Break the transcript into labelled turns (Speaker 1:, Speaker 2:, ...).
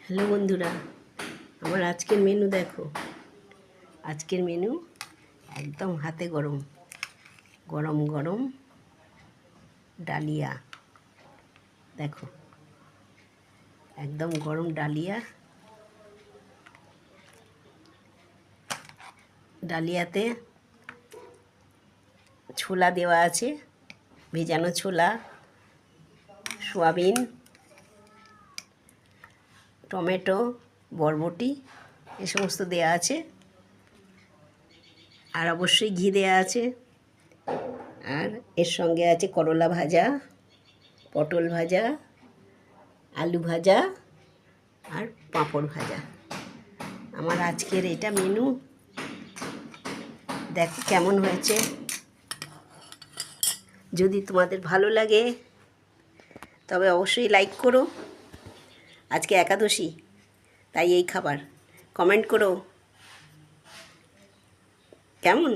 Speaker 1: Hello বন্ধুরা, আমার আজকের মেনু দেখো। আজকের মেনু একদম হাতে গরম গরম গরম ডালিয়া। দেখো, একদম গরম ডালিয়া। ডালিয়াতে ছোলা দেওয়া আছে, ভেজানো ছোলা, সয়াবিন, টমেটো, বরবটি এ সমস্ত দেওয়া আছে। আর অবশ্যই ঘি দেওয়া আছে। আর এর সঙ্গে আছে করলা ভাজা, পটল ভাজা, আলু ভাজা আর পাঁপড় ভাজা। আমার আজকের এটা মেনু। দেখো কেমন হয়েছে। যদি তোমাদের ভালো লাগে তবে অবশ্যই লাইক করো। আজকে একাদশী, তাই এই খাবার। কমেন্ট করো কেমন।